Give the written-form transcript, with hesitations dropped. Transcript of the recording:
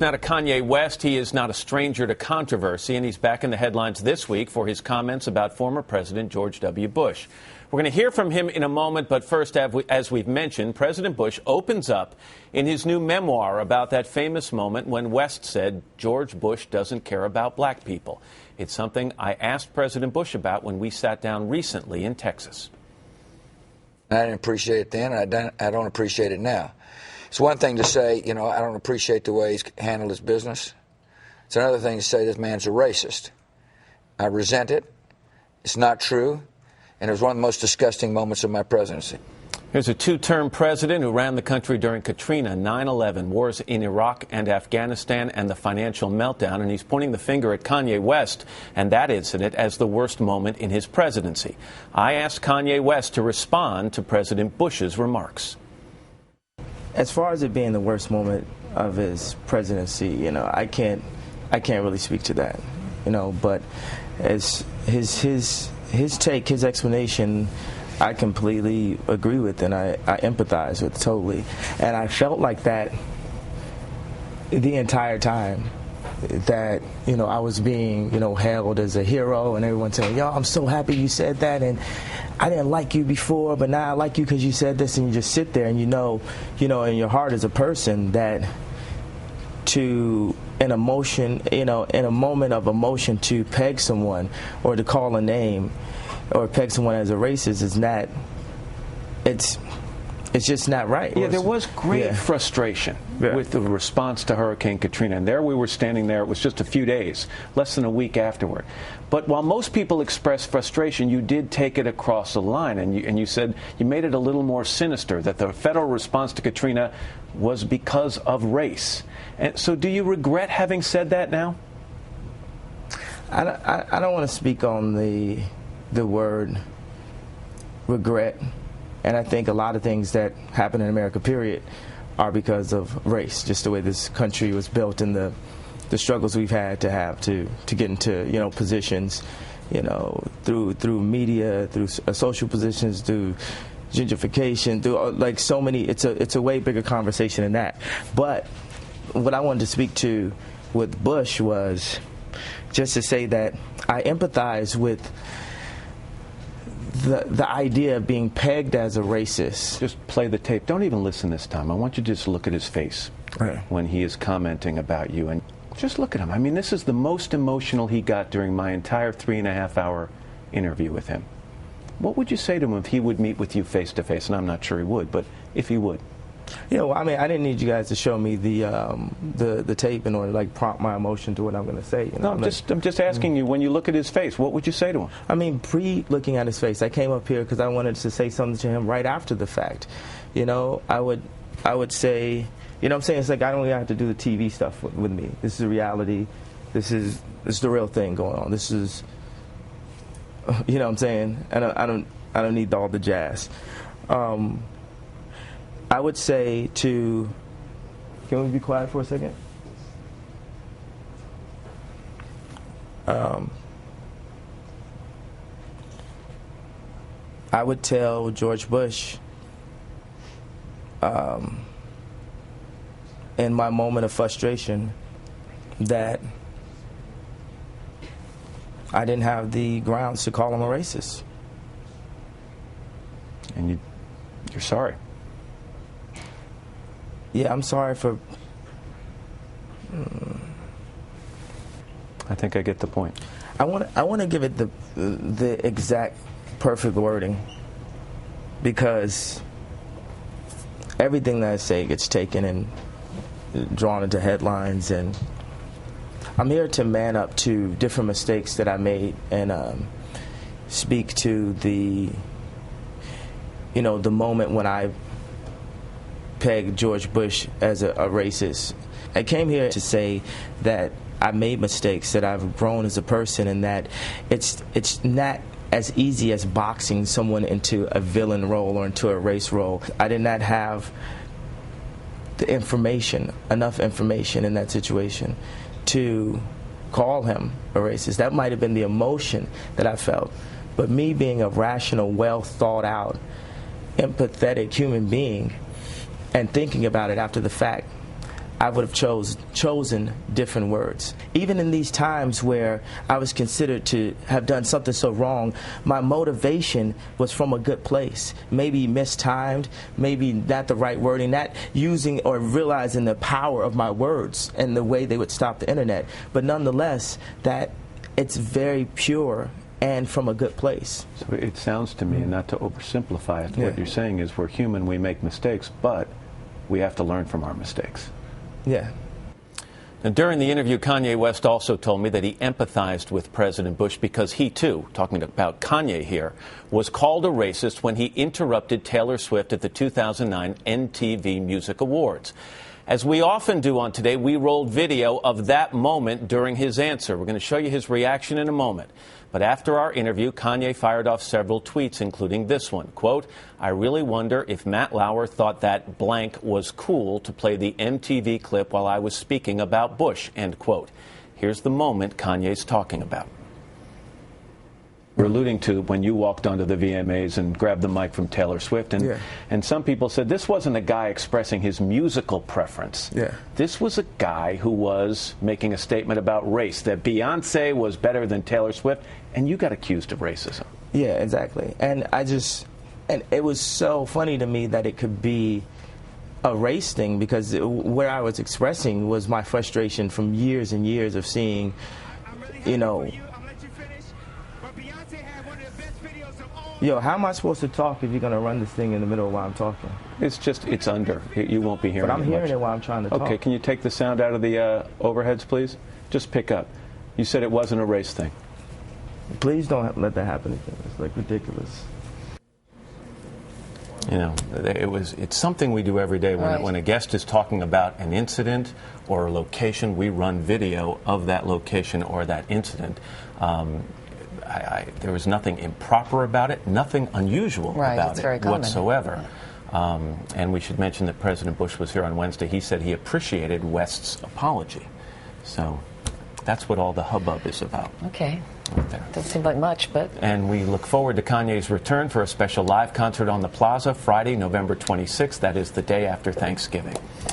Now to Kanye West. He is not a stranger to controversy, and he's back in the headlines this week for his comments about former President George W. Bush. We're going to hear from him in a moment, but first, as we've mentioned, President Bush opens up in his new memoir about that famous moment when West said George Bush doesn't care about black people. It's something I asked President Bush about when we sat down recently in Texas. I didn't appreciate it then, and I don't appreciate it now. It's one thing to say, I don't appreciate the way he's handled his business. It's another thing to say this man's a racist. I resent it. It's not true. And it was one of the most disgusting moments of my presidency. Here's a two-term president who ran the country during Katrina, 9/11, wars in Iraq and Afghanistan, and the financial meltdown. And he's pointing the finger at Kanye West and that incident as the worst moment in his presidency. I asked Kanye West to respond to President Bush's remarks. As far as it being the worst moment of his presidency, I can't really speak to that, but as his take, his explanation, I completely agree with and I empathize with totally. And I felt like that the entire time that, I was being, hailed as a hero and everyone saying, yo, I'm so happy you said that, and I didn't like you before, but now I like you because you said this, and you just sit there and in your heart as a person that in a moment of emotion to peg someone or to call a name or peg someone as a racist is not, it's just not right. Yeah, there was great frustration with the response to Hurricane Katrina. And there we were standing there. It was just a few days, less than a week afterward. But while most people expressed frustration, you did take it across the line. And you said you made it a little more sinister, that the federal response to Katrina was because of race. And so do you regret having said that now? I don't want to speak on the word regret. And I think a lot of things that happen in America, period, are because of race, just the way this country was built and the struggles we've had to get into, positions, through media, through social positions, through gentrification, through like so many. It's a way bigger conversation than that. But what I wanted to speak to with Bush was just to say that I empathize with the idea of being pegged as a racist. Just play the tape. Don't even listen this time. I want you to just look at his face when he is commenting about you. And just look at him. I mean, this is the most emotional he got during my entire 3.5-hour interview with him. What would you say to him if he would meet with you face to face? And I'm not sure he would, but if he would. I mean, I didn't need you guys to show me the tape in order to prompt my emotion to what I'm going to say. No, I'm just asking you, when you look at his face, what would you say to him? I mean, pre-looking at his face, I came up here because I wanted to say something to him right after the fact. I would say, what I'm saying? It's like I don't even have to do the TV stuff with me. This is the reality. This is the real thing going on. This is, what I'm saying? I don't need all the jazz. I would say can we be quiet for a second? I would tell George Bush, in my moment of frustration, that I didn't have the grounds to call him a racist. And you're sorry. Yeah, I'm sorry for... I think I get the point. I want to give it the exact perfect wording, because everything that I say gets taken and drawn into headlines, and I'm here to man up to different mistakes that I made and speak to the moment when I pegged George Bush as a racist. I came here to say that I made mistakes, that I've grown as a person, and that it's not as easy as boxing someone into a villain role or into a race role. I did not have the enough information in that situation to call him a racist. That might have been the emotion that I felt. But me being a rational, well thought out, empathetic human being, and thinking about it after the fact, I would have chosen different words. Even in these times where I was considered to have done something so wrong, my motivation was from a good place. Maybe mistimed, maybe not the right wording, not using or realizing the power of my words and the way they would stop the internet. But nonetheless, that it's very pure and from a good place. So it sounds to me, and not to oversimplify it, what you're saying is we're human, we make mistakes, but we have to learn from our mistakes. Yeah. And during the interview, Kanye West also told me that he empathized with President Bush because he, too, talking about Kanye here, was called a racist when he interrupted Taylor Swift at the 2009 MTV Music Awards. As we often do on Today, we rolled video of that moment during his answer. We're going to show you his reaction in a moment. But after our interview, Kanye fired off several tweets, including this one. Quote, "I really wonder if Matt Lauer thought that blank was cool to play the MTV clip while I was speaking about Bush," end quote. Here's the moment Kanye's talking about. We're alluding to when you walked onto the VMAs and grabbed the mic from Taylor Swift, and some people said this wasn't a guy expressing his musical preference. This was a guy who was making a statement about race, that Beyonce was better than Taylor Swift, and you got accused of racism. Yeah, exactly. And it was so funny to me that it could be a race thing, because where I was expressing was my frustration from years and years of seeing, you know, yo, how am I supposed to talk if you're going to run this thing in the middle of while I'm talking? It's under. You won't be hearing it. But I'm hearing it while I'm trying to talk. Okay, can you take the sound out of the overheads, please? Just pick up. You said it wasn't a race thing. Please don't let that happen again. It's like ridiculous. You know, it's something we do every day. When a guest is talking about an incident or a location, we run video of that location or that incident. There was nothing improper about it, nothing unusual about it whatsoever. And we should mention that President Bush was here on Wednesday. He said he appreciated West's apology. So that's what all the hubbub is about. Okay. Right there. Doesn't seem like much, but... And we look forward to Kanye's return for a special live concert on the Plaza Friday, November 26th. That is the day after Thanksgiving.